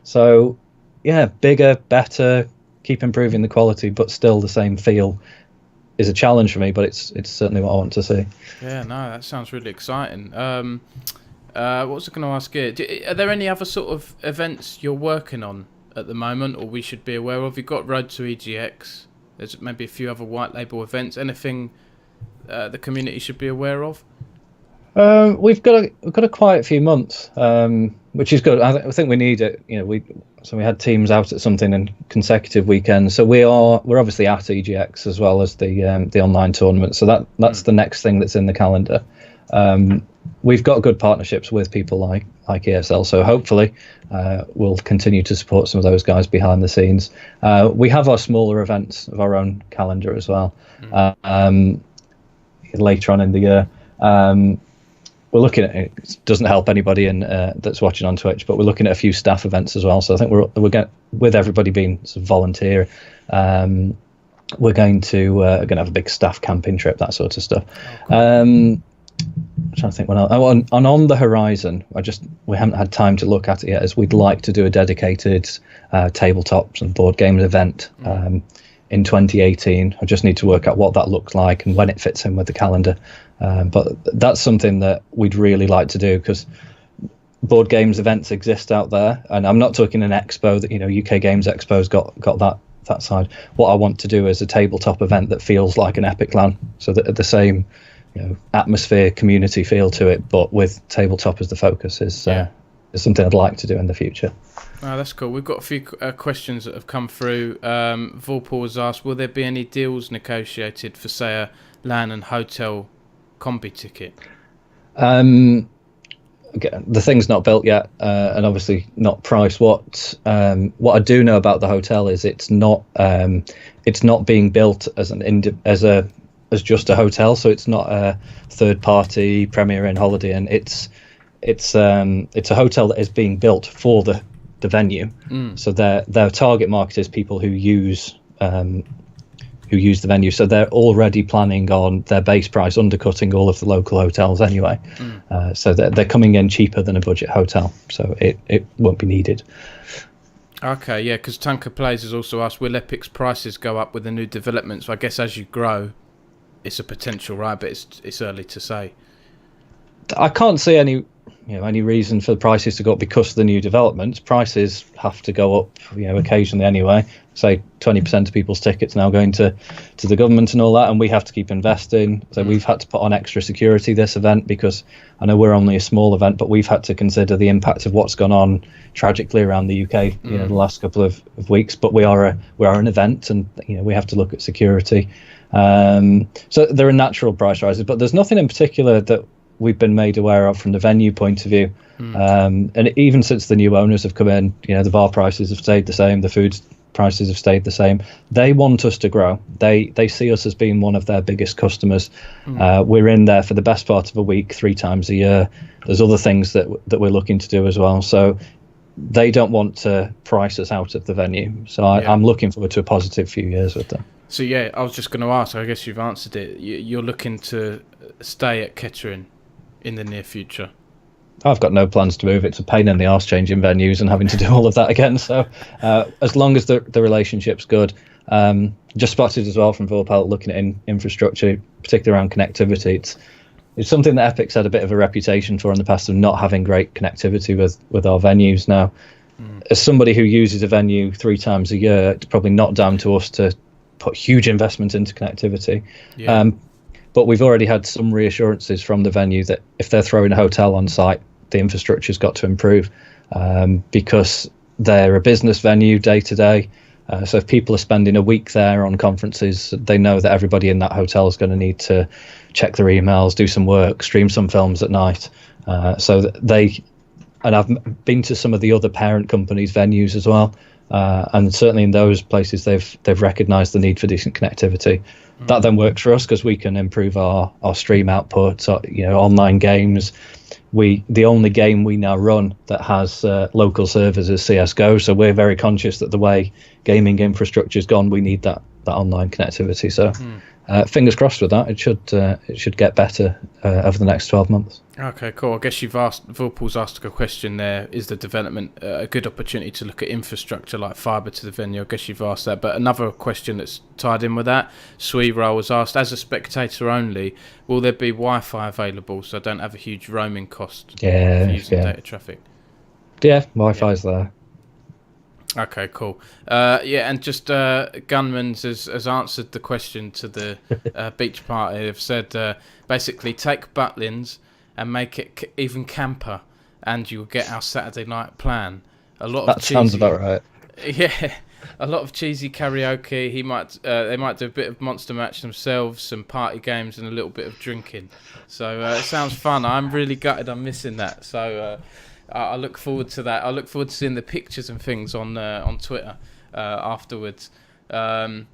So yeah, bigger, better, keep improving the quality, but still the same feel is a challenge for me, but it's certainly what I want to see. Yeah, no, that sounds really exciting. What was I going to ask here? Are there any other sort of events you're working on at the moment, or we should be aware of? You've got Road to EGX. There's maybe a few other white label events. Anything the community should be aware of? We've got a quiet few months, which is good. I think we need it. You know, we had teams out at something in consecutive weekends. So we're obviously at EGX as well as the online tournament. So that's the next thing that's in the calendar. We've got good partnerships with people like ESL, so hopefully we'll continue to support some of those guys behind the scenes. We have our smaller events of our own calendar as well. Later on in the year, we're looking at it. Doesn't help anybody that's watching on Twitch, but we're looking at a few staff events as well. So I think we're going, with everybody being sort of volunteer, we're going to have a big staff camping trip, that sort of stuff. I'm trying to think on the horizon. We haven't had time to look at it yet, as we'd like to do a dedicated tabletops and board games event in 2018. I just need to work out what that looks like and when it fits in with the calendar. But that's something that we'd really like to do, because board games events exist out there, and I'm not talking an expo that, UK Games Expo's got that side. What I want to do is a tabletop event that feels like an Epic LAN, so that the same atmosphere, community feel to it, but with tabletop as the focus is something I'd like to do in the future. Oh, that's cool. We've got a few questions that have come through. Vorpal has asked, will there be any deals negotiated for, say, a LAN and hotel combi ticket? The thing's not built yet, and obviously not priced. What I do know about the hotel is it's not being built as just a hotel, so it's not a third party Premier Inn, Holiday Inn. It's a hotel that is being built for the venue. So their target market is people who use the venue, so they're already planning on their base price undercutting all of the local hotels anyway. So they're coming in cheaper than a budget hotel, so it won't be needed. Okay, yeah, because Tanker Plays has also asked, will Epic's prices go up with the new developments? So I guess as you grow, it's a potential, right? But it's early to say. I can't see any reason for the prices to go up because of the new developments. Prices have to go up, occasionally anyway. Say 20% of people's tickets now going to the government and all that, and we have to keep investing. So we've had to put on extra security this event, because I know we're only a small event, but we've had to consider the impact of what's gone on tragically around the UK, the last couple of weeks. But we are an event, and we have to look at security. So there are natural price rises, but there's nothing in particular that we've been made aware of from the venue point of view. And even since the new owners have come in, the bar prices have stayed the same, the food prices have stayed the same. They want us to grow. They see us as being one of their biggest customers. We're in there for the best part of a week, 3 times a year. There's other things that we're looking to do as well. So they don't want to price us out of the venue. So I'm looking forward to a positive few years with them. So yeah, I was just going to ask, I guess you've answered it. You're looking to stay at Kettering in the near future? I've got no plans to move. It's a pain in the arse changing venues and having to do all of that again. So as long as the relationship's good. Just spotted as well from Vorpal, looking at infrastructure, particularly around connectivity. It's something that Epic's had a bit of a reputation for in the past, of not having great connectivity with our venues now. As somebody who uses a venue 3 times a year, it's probably not down to us to put huge investment into connectivity. But we've already had some reassurances from the venue that if they're throwing a hotel on site, the infrastructure's got to improve, because they're a business venue day to day. So if people are spending a week there on conferences, they know that everybody in that hotel is going to need to check their emails, do some work, stream some films at night. And I've been to some of the other parent companies' venues as well. And certainly in those places, they've recognised the need for decent connectivity. That then works for us, because we can improve our stream output, online games, the only game we now run that has local servers is CS:GO. So we're very conscious that the way gaming infrastructure's gone, we need that online connectivity. So fingers crossed with that. It should get better over the next 12 months. Okay, cool. I guess Vorpal's asked a question there. Is the development a good opportunity to look at infrastructure like fibre to the venue? I guess you've asked that. But another question that's tied in with that, Sweera was asked, as a spectator only, will there be Wi-Fi available so I don't have a huge roaming cost for using data traffic? Yeah, Wi-Fi's there. Okay, cool. And just Gunmans has answered the question to the beach party. They've said, basically, take Butlins and make it even camper, and you'll get our Saturday night plan. That sounds about right. Yeah, a lot of cheesy karaoke. They might do a bit of Monster Match themselves, some party games, and a little bit of drinking. So it sounds fun. I'm really gutted I'm missing that. So I look forward to that. I look forward to seeing the pictures and things on Twitter afterwards. I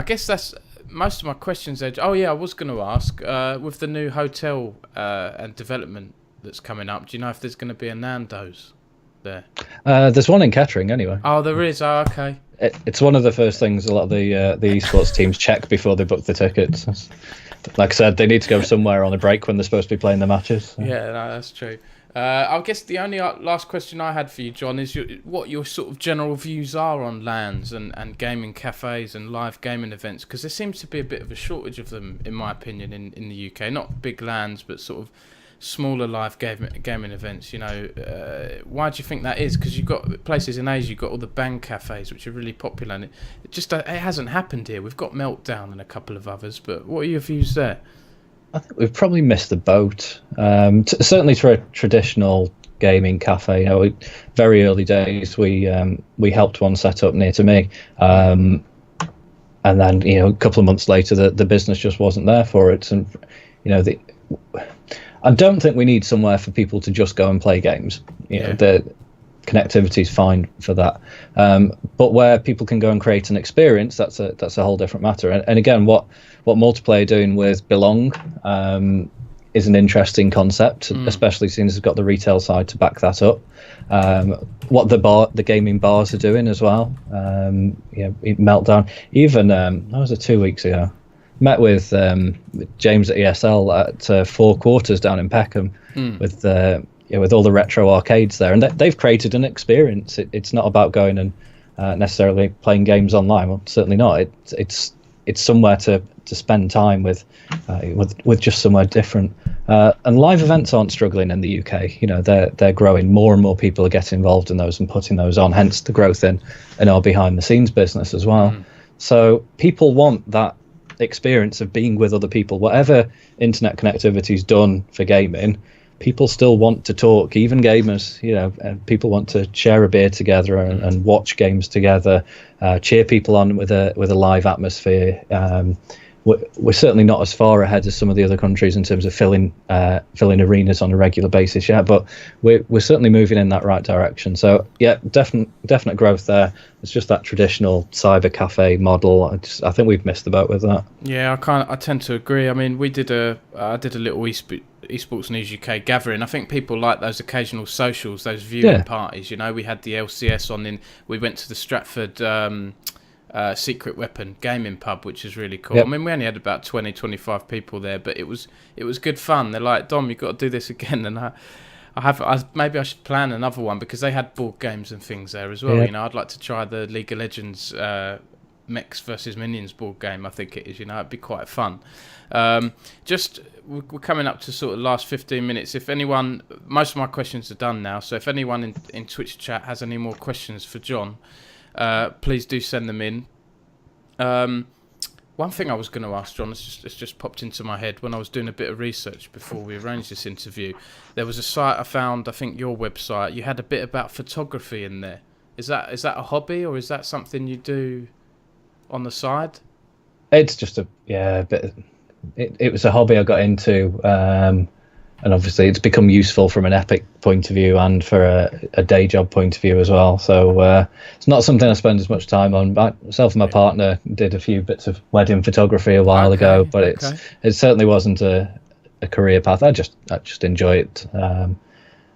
guess that's most of my questions there. Oh yeah, I was going to ask, with the new hotel and development that's coming up, do you know if there's going to be a Nando's there? There's one in Kettering anyway. Oh, there is. Oh, okay. It's one of the first things a lot of the esports teams check before they book the tickets. Like I said, they need to go somewhere on a break when they're supposed to be playing the matches. So. Yeah, no, that's true. I guess the only last question I had for you, Jon, is what your sort of general views are on LANs and gaming cafes and live gaming events, because there seems to be a bit of a shortage of them, in my opinion, in the UK. Not big LANs, but sort of smaller live gaming events. You know, why do you think that is? Because you've got places in Asia, you've got all the bang cafes, which are really popular, and it hasn't happened here. We've got Meltdown and a couple of others, but what are your views there? I think we've probably missed the boat. Certainly for a traditional gaming cafe, very early days, we helped one set up near to me, and then a couple of months later, the business just wasn't there for it. And I don't think we need somewhere for people to just go and play games. The connectivity is fine for that, but where people can go and create an experience, that's a whole different matter. And again, what Multiplayer are doing with Belong is an interesting concept, especially since it's got the retail side to back that up. What the gaming bars are doing as well. Meltdown. Even that was 2 weeks ago. Met with James at ESL at Four Quarters down in Peckham with all the retro arcades there, and they've created an experience. It's not about going and necessarily playing games online. Well, certainly not. It's somewhere to spend time with just somewhere different. And live events aren't struggling in the UK. They're growing. More and more people are getting involved in those and putting those on. Hence the growth in our behind the scenes business as well. So people want that experience of being with other people. Whatever internet connectivity is done for gaming, people still want to talk. Even gamers, and people want to share a beer together and watch games together, cheer people on with a live atmosphere. We're certainly not as far ahead as some of the other countries in terms of filling arenas on a regular basis yet, but we're certainly moving in that right direction. So yeah, definite growth there. It's just that traditional cyber cafe model. I think we've missed the boat with that. Yeah, I tend to agree. I mean, I did a little Esports News UK gathering. I think people like those occasional socials, those viewing parties. We had the LCS on. We went to the Stratford Secret Weapon gaming pub, which is really cool. Yep. I mean, we only had about 20-25 people there, but it was good fun. They're like, Dom, you've got to do this again, and maybe I should plan another one, because they had board games and things there as well. Yep. I'd like to try the League of Legends Mechs versus Minions board game. I think it is. It'd be quite fun. We're coming up to sort of last 15 minutes. If anyone, most of my questions are done now, so if anyone in Twitch chat has any more questions for Jon, please do send them in. One thing I was going to ask Jon, it's just popped into my head when I was doing a bit of research before we arranged this interview. There was a site I found, I think your website, you had a bit about photography in there. Is that a hobby, or is that something you do on the side? It's just a bit. It was a hobby I got into, and obviously it's become useful from an Epic point of view and for a day job point of view as well. So it's not something I spend as much time on. Myself and my partner did a few bits of wedding photography a while ago, but it certainly wasn't a a career path. I just enjoy it.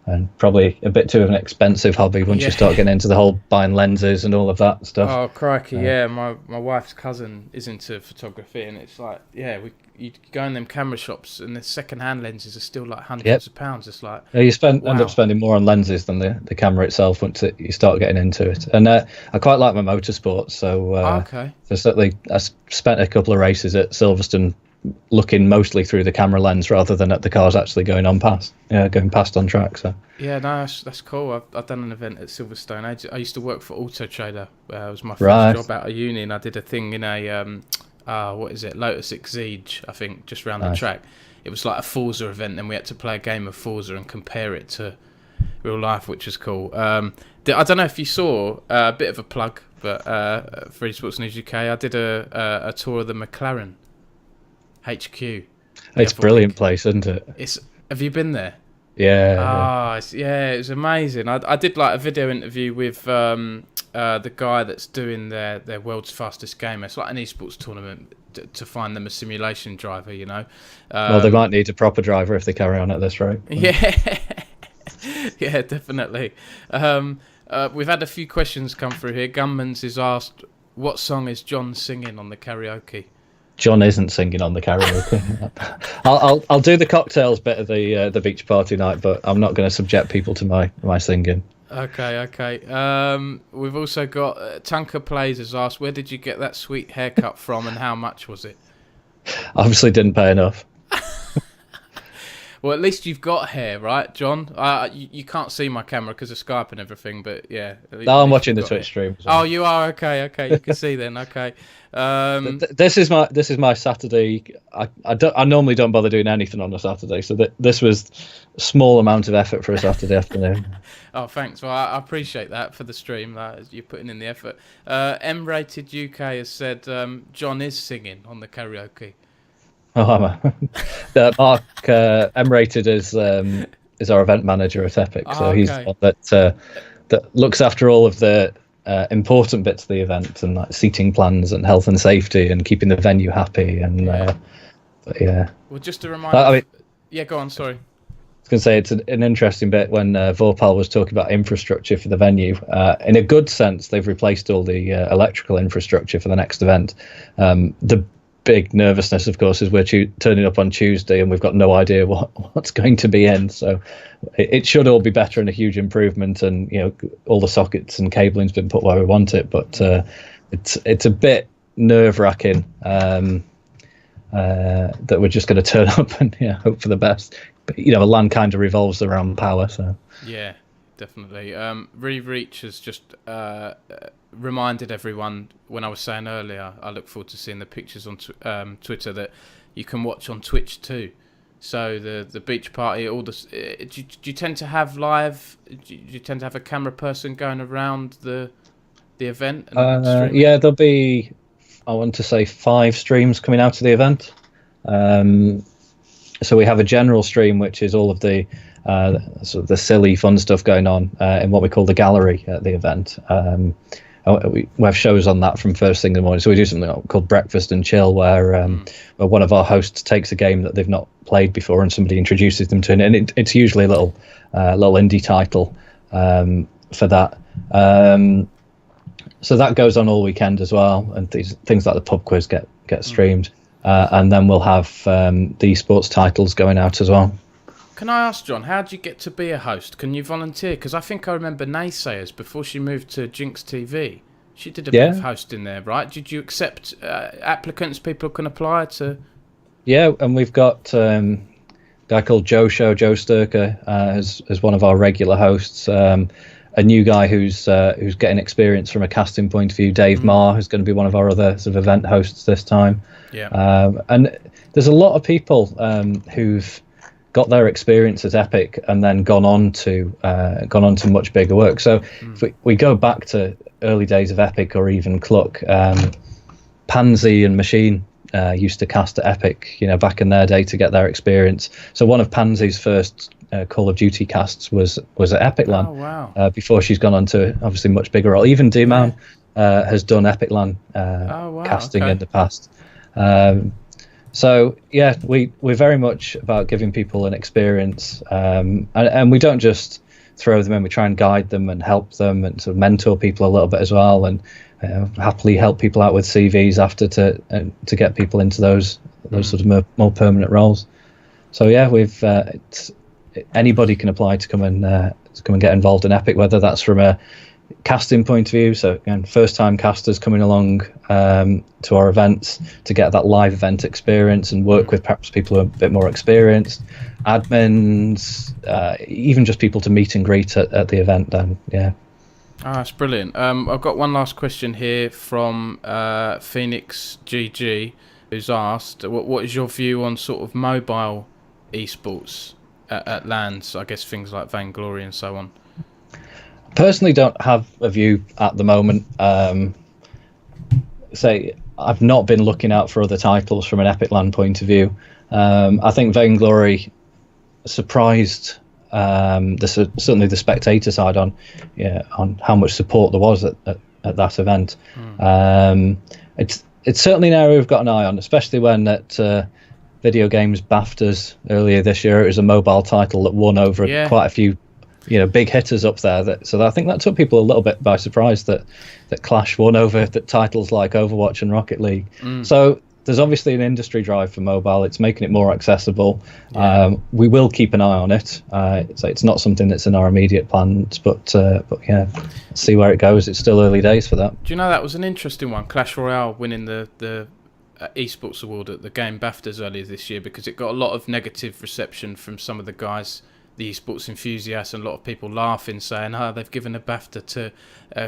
And probably a bit too of an expensive hobby once you start getting into the whole buying lenses and all of that stuff. Oh crikey, yeah. My wife's cousin is into photography, and it's like, you go in them camera shops, and the second-hand lenses are still like hundreds of pounds. It's like you end up spending more on lenses than the camera itself once you start getting into it. And I quite like my motorsports, so so certainly I spent a couple of races at Silverstone looking mostly through the camera lens rather than at the cars actually going past on track. So no, that's cool. I've done an event at Silverstone. I used to work for Auto Trader. It was my first job out of uni, and I did a thing in a Lotus Exige, I think, just around the track. It was like a Forza event, and we had to play a game of Forza and compare it to real life, which was cool. I don't know if you saw a bit of a plug, but for Esports News UK, I did a tour of the McLaren HQ. It's a brilliant place, isn't it? Have you been there? Yeah. It was amazing. I did like a video interview with the guy that's doing their world's fastest game. It's like an esports tournament to find them a simulation driver, you know. Well, they might need a proper driver if they carry on at this rate. Yeah. Yeah, definitely. We've had a few questions come through here. Gunman's has asked, what song is Jon singing on the karaoke? Jon isn't singing on the karaoke. I'll do the cocktails bit of the beach party night, but I'm not going to subject people to my singing. Okay. We've also got Tunka Plays has asked, where did you get that sweet haircut from, and how much was it? Obviously didn't pay enough. Well, at least you've got hair, right, Jon? You can't see my camera because of Skype and everything, but yeah. I'm watching the Twitch stream. So. Oh, you are? Okay. You can see then. Okay. This is my Saturday. I normally don't bother doing anything on a Saturday, so this was a small amount of effort for a Saturday afternoon. Oh, thanks. Well, I appreciate that for the stream. You're putting in the effort. M-Rated UK has said Jon is singing on the karaoke. Oh, Mark M-Rated is our event manager at Epic, so he's the one that looks after all of the important bits of the event, and like seating plans and health and safety and keeping the venue happy. And Well, just a reminder. Go on. Sorry. I was going to say it's an interesting bit when Vorpal was talking about infrastructure for the venue. In a good sense, they've replaced all the electrical infrastructure for the next event. The big nervousness, of course, is we're turning up on Tuesday and we've got no idea what's going to be in. So it should all be better and a huge improvement, and all the sockets and cabling's been put where we want it. But it's a bit nerve-wracking that we're just going to turn up and hope for the best. But a LAN kind of revolves around power, so yeah, definitely. Reach has just reminded everyone, when I was saying earlier, I look forward to seeing the pictures on Twitter that you can watch on Twitch too. So the beach party, all this. Do you tend to have live? Do you tend to have a camera person going around the event? And yeah, there'll be, I want to say, 5 streams coming out of the event. So we have a general stream, which is all of the sort of the silly, fun stuff going on in what we call the gallery at the event. We have shows on that from first thing in the morning. So we do something called Breakfast and Chill, where one of our hosts takes a game that they've not played before and somebody introduces them to it. And it's usually a little indie title for that. So that goes on all weekend as well. And things like the pub quiz get streamed. And then we'll have the esports titles going out as well. Can I ask, Jon, how did you get to be a host? Can you volunteer? Because I think I remember Naysayers before she moved to Jinx TV. She did a bit of hosting there, right? Did you accept applicants? People can apply to. Yeah, and we've got a guy called Joe Sturker as one of our regular hosts. A new guy who's getting experience from a casting point of view, Dave Marr, who's going to be one of our other sort of event hosts this time. Yeah. And there's a lot of people who've got their experience at Epic and then gone on to much bigger work. So if we go back to early days of Epic or even Cluck, Pansy and Machine used to cast at Epic, back in their day to get their experience. So one of Pansy's first Call of Duty casts was at Epic LAN. Oh, wow. Before she's gone on to obviously much bigger role. Even D-Man has done Epic LAN casting in the past. So yeah, we're very much about giving people an experience, and we don't just throw them in. We try and guide them and help them and sort of mentor people a little bit as well, and happily help people out with CVs after to get people into those sort of more permanent roles. So yeah, anybody can apply to come and get involved in Epic, whether that's from a casting point of view. So again, first time casters coming along to our events to get that live event experience and work with perhaps people who are a bit more experienced, admins, even just people to meet and greet at the event. Then yeah. Oh, that's brilliant. I've got one last question here from Phoenix GG, who's asked, what is your view on sort of mobile esports at LANs? I guess things like Vainglory and so on. Personally, don't have a view at the moment. I've not been looking out for other titles from an Epic LAN point of view. I think Vainglory surprised certainly the spectator side on how much support there was at that event. It's certainly an area we've got an eye on, especially when at Video Games BAFTAs earlier this year, it was a mobile title that won over quite a few big hitters up there. So I think that took people a little bit by surprise that Clash won over titles like Overwatch and Rocket League. So there's obviously an industry drive for mobile. It's making it more accessible. We will keep an eye on it. It's not something that's in our immediate plans, but yeah, see where it goes. It's still early days for that. Do you know that was an interesting one? Clash Royale winning the Esports award at the Game BAFTAs earlier this year, because it got a lot of negative reception from some of the guys, the esports enthusiasts, and a lot of people laughing, saying, they've given a BAFTA to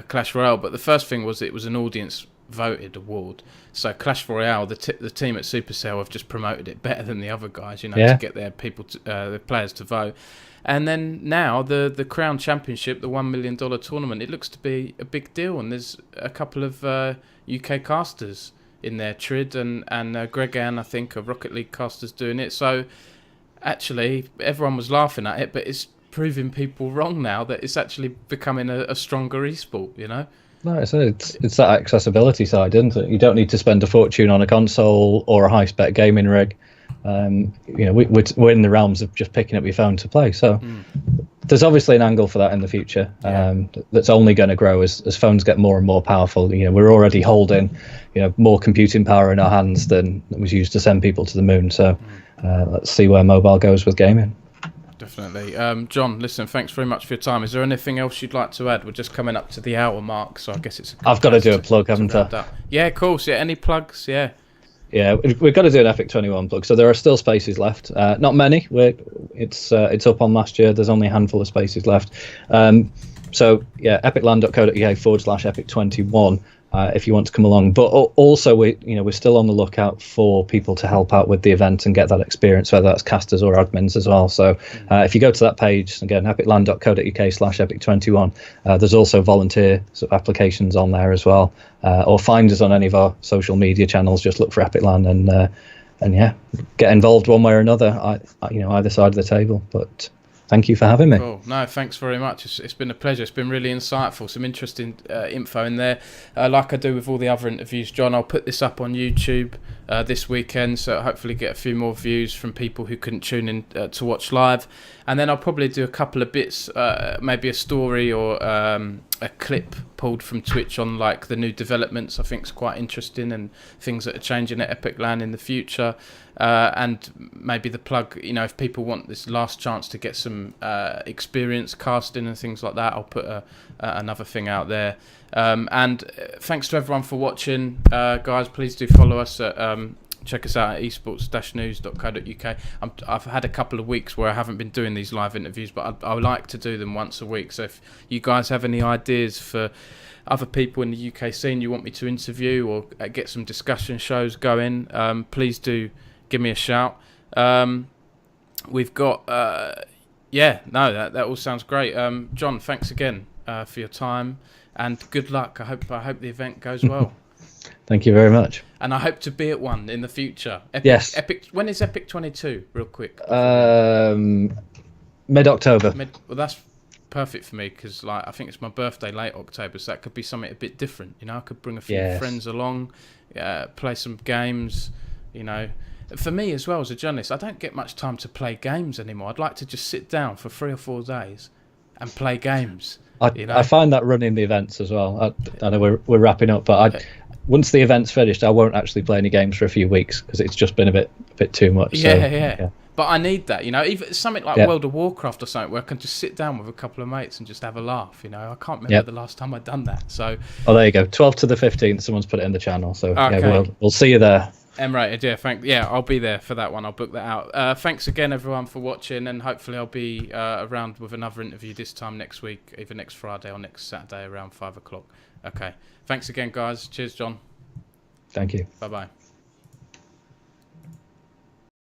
Clash Royale. But the first thing was it was an audience voted award. So Clash Royale, the team at Supercell have just promoted it better than the other guys, to get their the players to vote. And then now the Crown Championship, the $1 million tournament, it looks to be a big deal, and there's a couple of UK casters in there, Trid and Greg Ann, I think, of Rocket League casters doing it. So actually, everyone was laughing at it, but it's proving people wrong now that it's actually becoming a stronger esport, No, it's that accessibility side, isn't it? You don't need to spend a fortune on a console or a high-spec gaming rig. We're in the realms of just picking up your phone to play. So there's obviously an angle for that in the future that's only going to grow as phones get more and more powerful. We're already holding more computing power in our hands than was used to send people to the moon. So let's see where mobile goes with gaming. Definitely. Jon, listen, thanks very much for your time. Is there anything else you'd like to add? We're just coming up to the hour mark, so I guess it's I've got to do a plug, haven't I? Yeah, of course. Yeah, any plugs? Yeah, we've got to do an Epic21 plug. So there are still spaces left. Not many. It's up on last year. There's only a handful of spaces left. So yeah, epiclan.co.uk/Epic21 if you want to come along. But also we're still on the lookout for people to help out with the event and get that experience, whether that's casters or admins as well. So if you go to that page again, epiclan.co.uk/Epic21, there's also volunteer sort of applications on there as well. Or find us on any of our social media channels. Just look for Epic LAN and yeah, get involved one way or another. Either side of the table. But thank you for having me. Cool. No, thanks very much. It's been a pleasure. It's been really insightful. Some interesting info in there. Like I do with all the other interviews, Jon, I'll put this up on YouTube this weekend, so hopefully get a few more views from people who couldn't tune in to watch live. And then I'll probably do a couple of bits, maybe a story or a clip pulled from Twitch on like the new developments I think is quite interesting, and things that are changing at Epic LAN in the future. And maybe the plug, if people want this last chance to get some experience casting and things like that, I'll put another thing out there. And thanks to everyone for watching, guys. Please do follow us at check us out at esports-news.co.uk. I've had a couple of weeks where I haven't been doing these live interviews, but I like to do them once a week. So if you guys have any ideas for other people in the UK scene you want me to interview or get some discussion shows going, please do give me a shout. We've got that all sounds great. Jon, thanks again for your time, and good luck. I hope the event goes well. Thank you very much. And I hope to be at one in the future. Yes. When is Epic 22? Real quick. Mid-October. Well, that's perfect for me because I think it's my birthday late October, so that could be something a bit different. I could bring a few friends along, play some games, For me as well as a journalist, I don't get much time to play games anymore. I'd like to just sit down for 3 or 4 days and play games. I find that running the events as well. I know we're wrapping up, but once the event's finished, I won't actually play any games for a few weeks because it's just been a bit too much. Yeah. But I need that, even something like World of Warcraft or something where I can just sit down with a couple of mates and just have a laugh. I can't remember the last time I'd done that. So. Oh, there you go. 12th to the 15th. Someone's put it in the channel. So okay. We'll see you there. M-rated, I'll be there for that one. I'll book that out. Thanks again, everyone, for watching, and hopefully I'll be around with another interview this time next week, either next Friday or next Saturday around 5 o'clock. Okay. Thanks again, guys. Cheers, John. Thank you. Bye-bye.